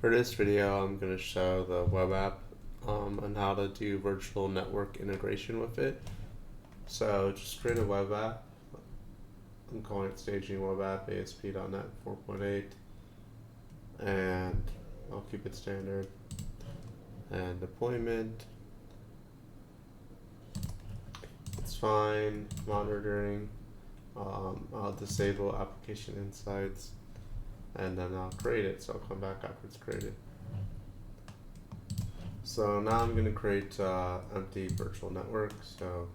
For this video, I'm going to show the web app and how to do virtual network integration with it. So just create a web app. I'm calling it Staging Web App ASP.NET 4.8, and I'll keep it standard. And deployment, it's fine. Monitoring, I'll disable application insights, and then I'll create it. So I'll come back after it's created. So now I'm going to create empty virtual network. So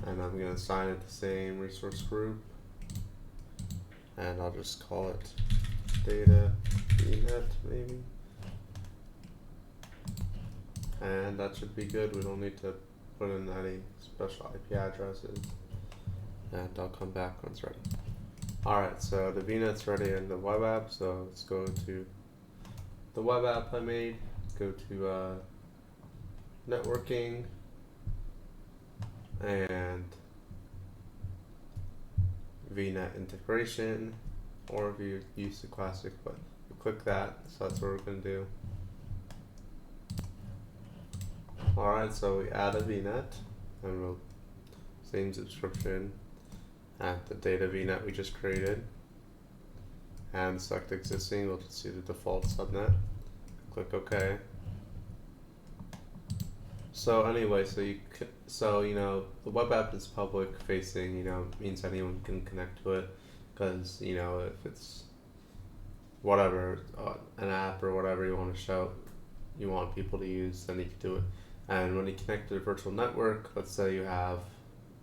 and I'm going to assign it the same resource group, and I'll just call it data Vnet maybe, and that should be good. We don't need to put in any special IP addresses, and I'll come back when it's ready. Alright, so the Vnet's ready in the web app, so let's go to the web app I made, go to networking, and Vnet Integration, or if you use the classic, but you click that, so that's what we're going to do. Alright, so we add a Vnet, and we'll same subscription, and the data Vnet we just created, and select existing. We'll just see the default subnet, click OK. So anyway, so you know, the web app is public facing, you know, means anyone can connect to it, because you know, if it's whatever, an app or whatever you want to show, you want people to use, then you can do it. And when you connect to the virtual network, let's say you have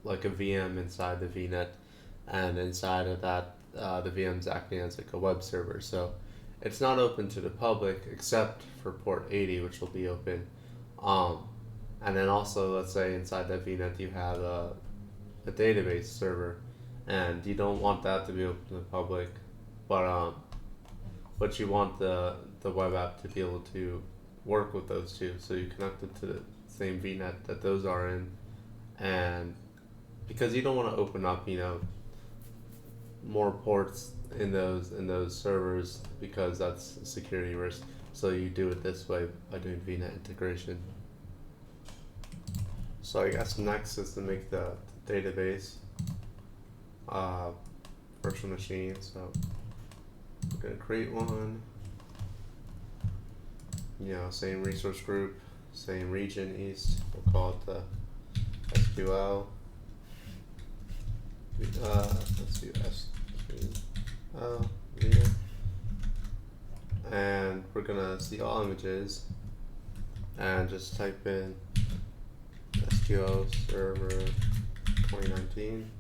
like a VM inside the Vnet, and inside of that the VM's acting as like a web server, so it's not open to the public except for port 80, which will be open. And then also, let's say inside that Vnet you have a database server, and you don't want that to be open to the public, but you want the web app to be able to work with those two, so you connect it to the same Vnet that those are in, and because you don't want to open up, you know, more ports in those servers, because that's a security risk. So you do it this way by doing Vnet integration. So I guess next is to make the database virtual machine. So we're gonna create one. You know, same resource group, same region east. We'll call it the SQL. Let's do SQL. And we're gonna see all images, and just type in SQL Server 2019,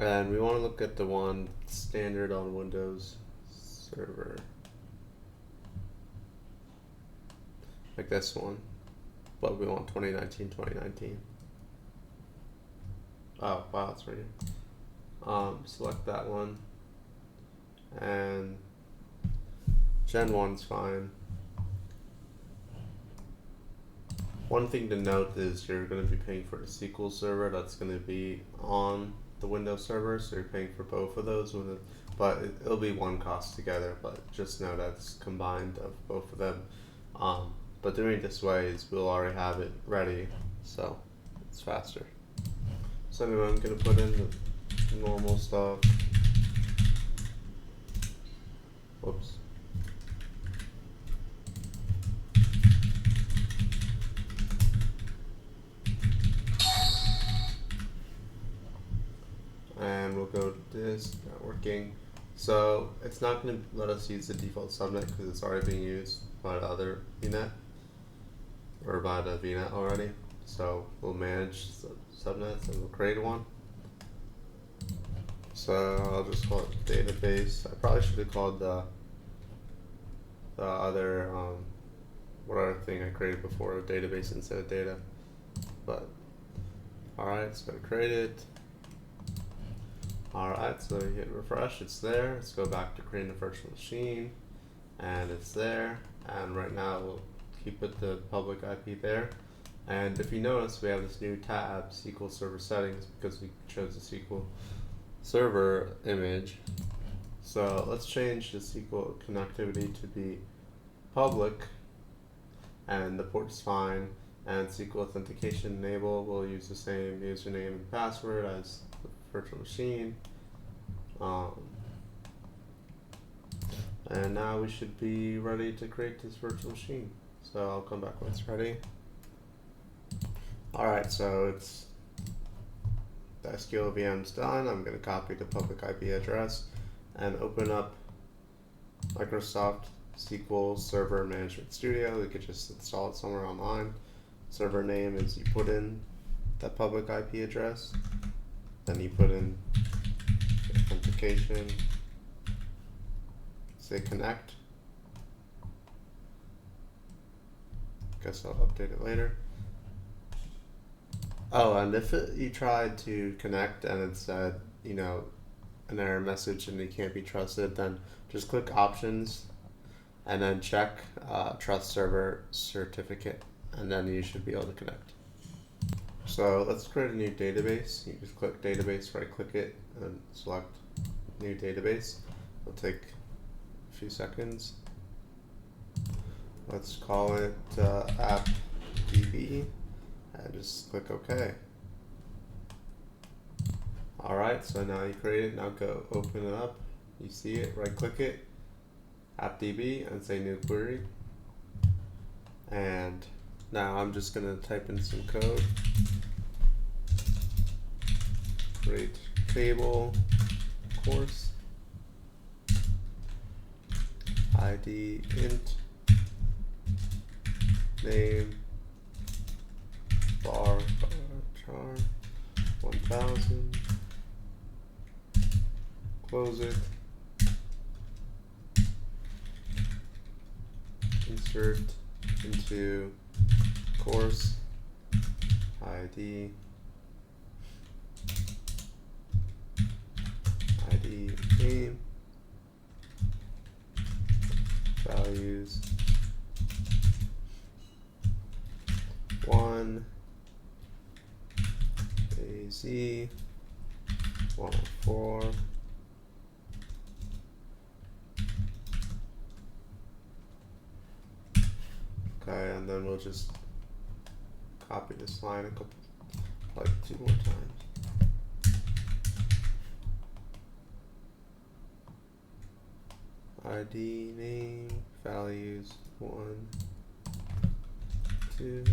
and we want to look at the one standard on Windows Server, like this one, but we want 2019. Oh wow, it's right here. Select that one, and Gen 1's fine. One thing to note is you're going to be paying for the SQL server that's going to be on the Windows server, so you're paying for both of those, but it'll be one cost together, but just know that's combined of both of them. But doing it this way is we'll already have it ready, so it's faster. So anyway, I'm going to put in the normal stuff. Whoops. And we'll go to this, networking. So it's not going to let us use the default subnet because it's already being used by the other Vnet, or by the Vnet already. So we'll manage subnets and we'll create one. So I'll just call it database. I probably should have called the other whatever thing I created before, database instead of data. But alright, so I create it. Alright, so you hit refresh, it's there. Let's go back to creating a virtual machine, and it's there. And right now we'll you put the public IP there. And if you notice, we have this new tab, SQL Server Settings, because we chose the SQL Server image. So let's change the SQL connectivity to be public, and the port's fine. And SQL authentication enable, we'll use the same username and password as the virtual machine. And now we should be ready to create this virtual machine. So I'll come back when it's ready. Alright, so it's the SQL VM's done. I'm going to copy the public IP address and open up Microsoft SQL Server Management Studio. We could just install it somewhere online. Server name is you put in that public IP address, then you put in authentication, say connect. Guess I'll update it later. Oh, and if you tried to connect and it said, you know, an error message and it can't be trusted, then just click options and then check trust server certificate, and then you should be able to connect. So let's create a new database. You just click database, right click it, and select new database. It'll take a few seconds. Let's call it appdb, and just click OK. Alright, so now you create it. Now go open it up. You see it, right click it, appdb, and say new query. And now I'm just going to type in some code. Create table course ID int name bar char 1000, close it, insert into course ID name values 1 AZ 104 okay, and then we'll just copy this line a couple, like 2 more times. ID name values 1, 2,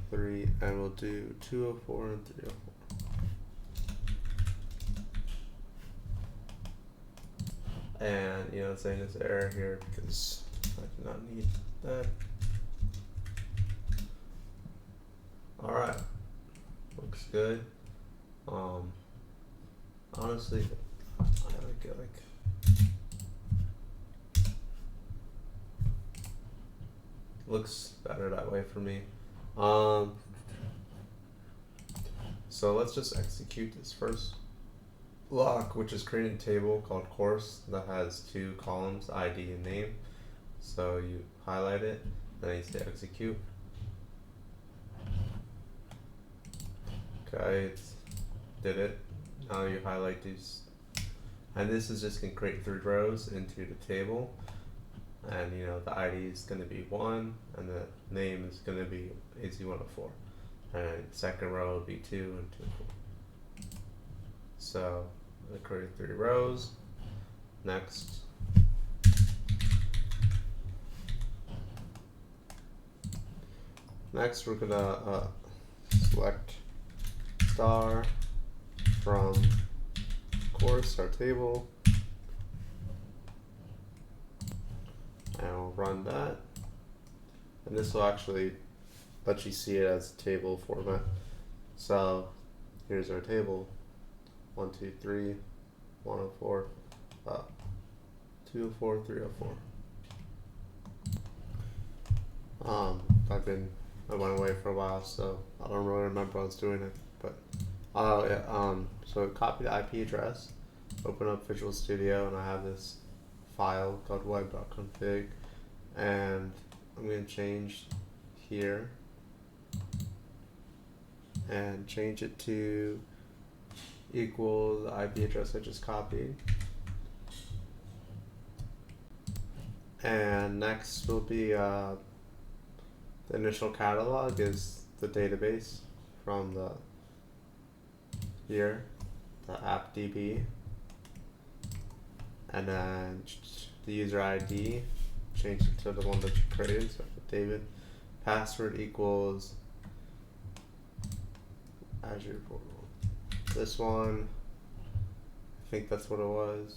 3, and we'll do 204 and 304. And you know, saying this error here because I do not need that. Alright, looks good. Honestly, I like it, looks better that way for me. So let's just execute this first block, which is creating a table called course that has 2 columns, ID and name. So you highlight it, then you say execute. Okay, it did it. Now you highlight these, and this is just going to create 3 rows into the table. And you know, the ID is going to be 1, and the name is going to be AZ104, and second row will be 2 and 204. So I create 3 rows. Next, we're gonna select star from course, our table, and we'll run that, and this will actually let you see it as a table format. So here's our table: 1, 2, 3, 104, 204, 304. I went away for a while, so I don't really remember I was doing it, but so copy the IP address, open up Visual Studio, and I have this file called web.config, and I'm going to change here and change it to equal the IP address I just copied. And next will be the initial catalog is the database from the here, the app DB, and then the user ID, change it to the one that you created, so David. Password equals Azure portal. This one, I think that's what it was.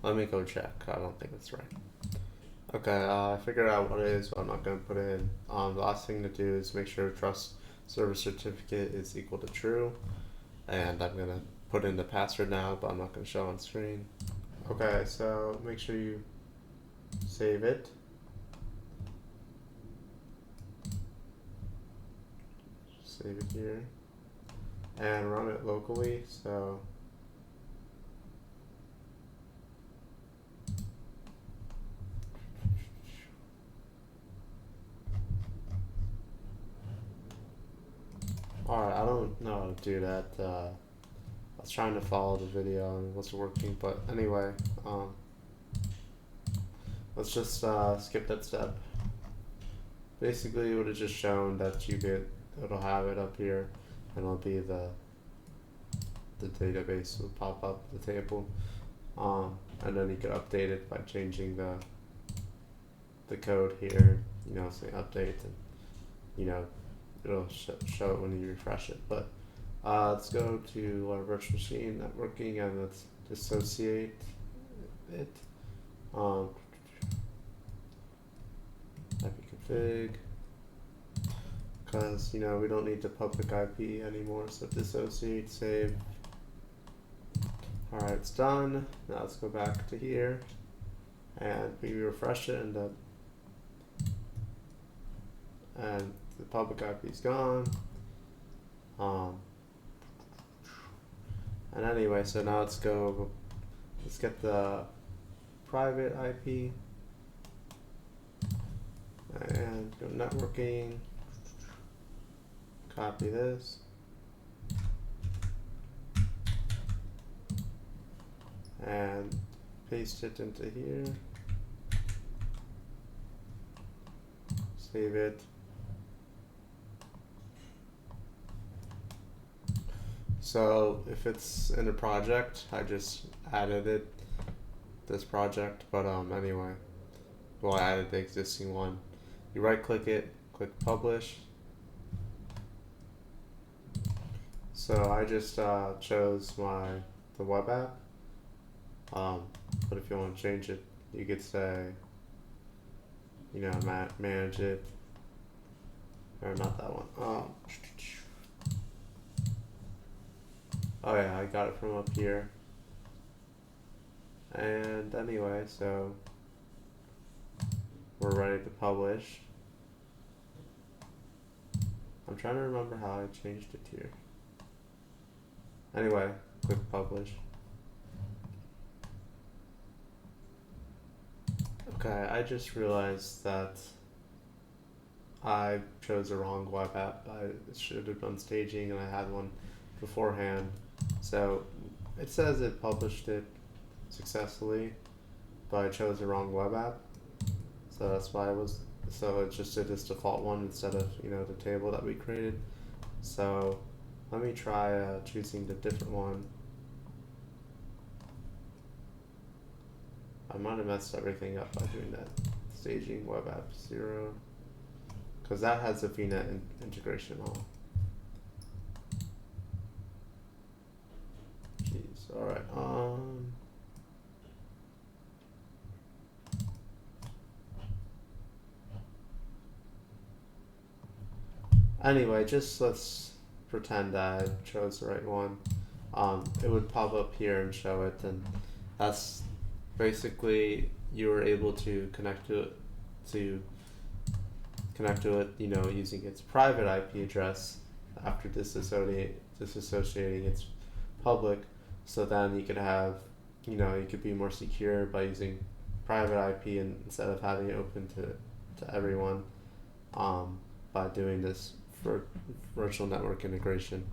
Let me go check. I don't think that's right. Okay, I figured out what it is, but I'm not going to put it in. The last thing to do is make sure trust server certificate is equal to true. And I'm going to put in the password now, but I'm not going to show on screen. Okay, so make sure you save it. Save it here. And run it locally, so alright, I don't know how to do that. I was trying to follow the video and it wasn't working, but anyway, let's just skip that step. Basically, it would have just shown that it'll have it up here, and it'll be the database will pop up the table, and then you could update it by changing the code here, say update, and it'll show it when you refresh it. But let's go to our virtual machine networking and let's dissociate it. Ipconfig, because we don't need the public IP anymore, so dissociate, save. Alright, it's done. Now let's go back to here and we refresh it, and the public IP is gone. And anyway, so now let's get the private IP and go networking, copy this, and paste it into here, save it. So if it's in a project, I just added this project, but anyway, well, I added the existing one. You right click it, click publish. So I just chose the web app, but if you want to change it, you could say, manage it, or not that one. Oh yeah, I got it from up here. And anyway, so we're ready to publish. I'm trying to remember how I changed it here. Anyway, click publish. Okay, I just realized that I chose the wrong web app. I should have done staging and I had one beforehand. So it says it published it successfully, but I chose the wrong web app. So that's why so it just did this default one instead of, the table that we created. So let me try choosing the different one. I might have messed everything up by doing that. Staging web app 0, because that has a Vnet integration on. Jeez, alright, anyway, just let's pretend I chose the right one. It would pop up here and show it, and that's basically you were able to connect to it, using its private IP address after disassociating its public. So then you could have, you could be more secure by using private IP instead of having it open to everyone, by doing this for virtual network integration.